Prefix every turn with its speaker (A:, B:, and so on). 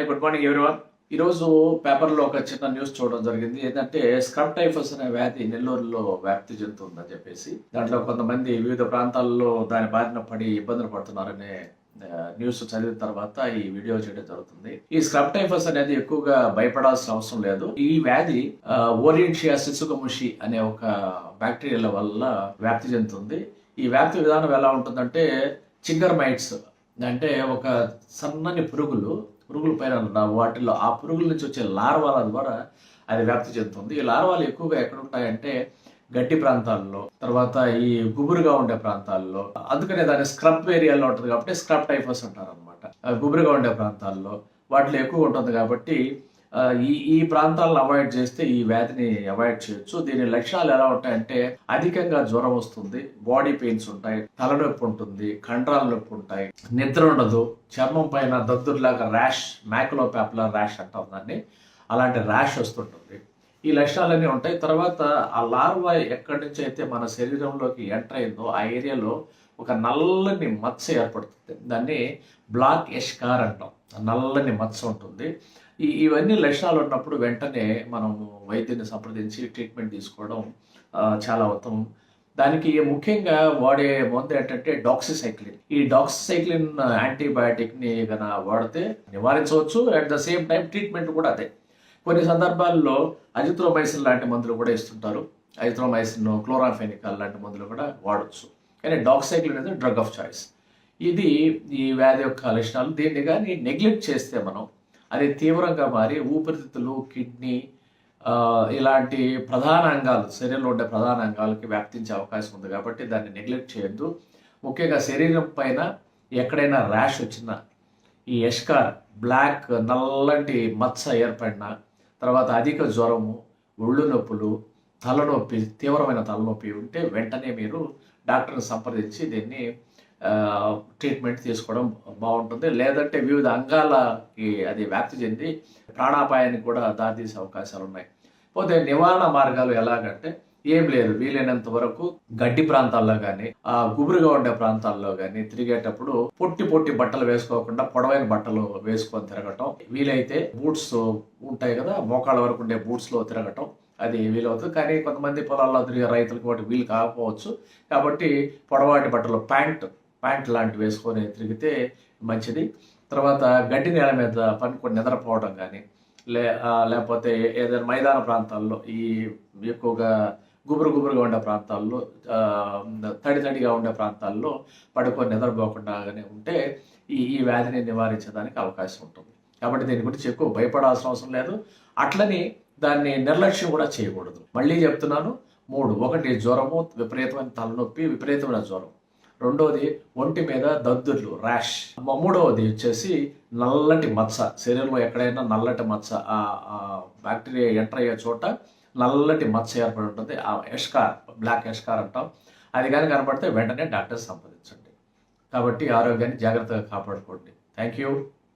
A: Good morning everyone. ఈరోజు పేపర్లో ఒక చిన్న న్యూస్ చూడడం జరిగింది. ఏంటంటే స్క్రబ్ టైఫస్ అనే వ్యాధి నెల్లూరులో వ్యాప్తి చెందుతుందని చెప్పేసి దాంట్లో కొంతమంది వివిధ ప్రాంతాల్లో దాని బారిన పడి ఇబ్బందులు పడుతున్నారనే న్యూస్ చదివిన తర్వాత ఈ వీడియో చేయడం జరుగుతుంది. ఈ స్క్రబ్ టైఫస్ అనేది ఎక్కువగా భయపడాల్సిన అవసరం లేదు. ఈ వ్యాధి ఓరియంటియా సిసుగముషి అనే ఒక బ్యాక్టీరియా వల్ల వ్యాప్తి చెందుతుంది. ఈ వ్యాప్తి విధానం ఎలా ఉంటుందంటే చింగర్ మైట్స్ అంటే ఒక సన్నని పురుగుల పైన వాటిల్లో ఆ పురుగుల నుంచి వచ్చే లార్వాల ద్వారా అది వ్యాప్తి చెందుతుంది. ఈ లార్వాలు ఎక్కువగా ఎక్కడ ఉంటాయంటే గడ్డి ప్రాంతాల్లో, తర్వాత ఈ గుబురుగా ఉండే ప్రాంతాల్లో. అందుకనే దాని స్క్రబ్ ఏరియాలో ఉంటుంది కాబట్టి స్క్రబ్ టైఫస్ అంటారు అనమాట. గుబురుగా ఉండే ప్రాంతాల్లో వాటిలో ఎక్కువ ఉంటుంది కాబట్టి ఈ ప్రాంతాలను అవాయిడ్ చేస్తే ఈ వ్యాధిని అవాయిడ్ చేయొచ్చు. దీని లక్షణాలు ఎలా ఉంటాయంటే అధికంగా జ్వరం వస్తుంది, బాడీ పెయిన్స్ ఉంటాయి, తలనొప్పి ఉంటుంది, కండరాల నొప్పి ఉంటాయి, నిద్ర ఉండదు, చర్మం పైన దద్దుర్లాగా ర్యాష్, మ్యాకులోపాపులర్ ర్యాష్ అంటాం దాన్ని, అలాంటి ర్యాష్ వస్తుంటుంది. ఈ లక్షణాలన్నీ ఉంటాయి. తర్వాత ఆ లార్వా ఎక్కడి నుంచి అయితే మన శరీరంలోకి ఎంటర్ అయిందో ఆ ఏరియాలో ఒక నల్లని మచ్చ ఏర్పడుతుంది. దాన్ని బ్లాక్ ఎష్కార్ అంటాం. నల్లని మచ్చ ఉంటుంది. ఇవన్నీ లక్షణాలు ఉన్నప్పుడు వెంటనే మనము వైద్యుని సంప్రదించి ట్రీట్మెంట్ తీసుకోవడం చాలా ఉత్తమం. దానికి ముఖ్యంగా వాడే మందు ఏంటంటే డాక్సిసైక్లిన్. ఈ డాక్సిసైక్లిన్ యాంటీబయాటిక్ని కనుక వాడితే నివారించవచ్చు. At the same time treatment కూడా అదే. కొన్ని సందర్భాల్లో అజిత్రోమైసిన్ లాంటి మందులు కూడా ఇస్తుంటారు. అజిత్రోమైసిన్, క్లోరాఫెనికల్ లాంటి మందులు కూడా వాడచ్చు. కానీ డాక్సిసైక్లిన్ అనేది డ్రగ్ ఆఫ్ చాయిస్. ఇది ఈ వ్యాధి యొక్క లక్షణాలు. దీన్ని కానీ నెగ్లెక్ట్ చేస్తే మనం అది తీవ్రంగా మారి ఊపిరితిత్తులు, కిడ్నీ ఇలాంటి ప్రధాన అంగాలు, శరీరంలో ఉండే ప్రధాన అంగాలకి వ్యాప్తించే అవకాశం ఉంది. కాబట్టి దాన్ని నెగ్లెక్ట్ చేయొద్దు. ముఖ్యంగా శరీరం పైన ఎక్కడైనా ర్యాష్ వచ్చినా, ఈ ఎష్కార్, బ్లాక్ నల్లటి మచ్చ ఏర్పడిన తర్వాత అధిక జ్వరము, ఒళ్ళు నొప్పులు, తలనొప్పి, తీవ్రమైన తలనొప్పి ఉంటే వెంటనే మీరు డాక్టర్ని సంప్రదించి దీన్ని ట్రీట్మెంట్ తీసుకోవడం బాగుంటుంది. లేదంటే వివిధ అంగాలకి అది వ్యాప్తి చెంది ప్రాణాపాయానికి కూడా దారితీసే అవకాశాలు ఉన్నాయి. పోతే నివారణ మార్గాలు ఎలాగంటే ఏం లేదు, వీలైనంత వరకు గడ్డి ప్రాంతాల్లో కానీ గుబురుగా ఉండే ప్రాంతాల్లో కానీ తిరిగేటప్పుడు పొట్టి బట్టలు వేసుకోకుండా పొడవైన బట్టలు వేసుకొని తిరగటం, వీలైతే బూట్స్ ఉంటాయి కదా, మోకాళ్ళ వరకు ఉండే బూట్స్ లో తిరగటం అది వీలవుతుంది. కానీ కొంతమంది పొలాల్లో తిరిగే రైతులకు వాటి వీలు కాకపోవచ్చు. కాబట్టి పొడవాటి బట్టలు, ప్యాంట్ లాంటివి వేసుకొని తిరిగితే మంచిది. తర్వాత గడ్డి నేల మీద పనుకొని నిద్రపోవడం కానీ, లేకపోతే ఏదైనా మైదాన ప్రాంతాల్లో, ఈ ఎక్కువగా గుబురుగా ఉండే ప్రాంతాల్లో, తడిగా ఉండే ప్రాంతాల్లో పడుకొని నిద్రపోకుండా కానీ ఉంటే ఈ వ్యాధిని నివారించడానికి అవకాశం ఉంటుంది. కాబట్టి దీని గురించి ఎక్కువ భయపడాల్సిన అవసరం లేదు. అట్లని దాన్ని నిర్లక్ష్యం కూడా చేయకూడదు. మళ్ళీ చెప్తున్నాను, 3: 1 జ్వరము, విపరీతమైన తలనొప్పి, విపరీతమైన జ్వరం. 2వది ఒంటి మీద దద్దుర్లు, ర్యాష్. 3వది వచ్చేసి నల్లటి మచ్చ, శరీరంలో ఎక్కడైనా నల్లటి మచ్చ, ఆ బ్యాక్టీరియా ఎంటర్ అయ్యే చోట నల్లటి మచ్చ ఏర్పడి ఉంటుంది. ఆ ఎష్కార్, బ్లాక్ ఎష్కార్ అంటాం. అది కానీ కనపడితే వెంటనే డాక్టర్ సంప్రదించండి. కాబట్టి ఆరోగ్యాన్ని జాగ్రత్తగా కాపాడుకోండి. Thank you.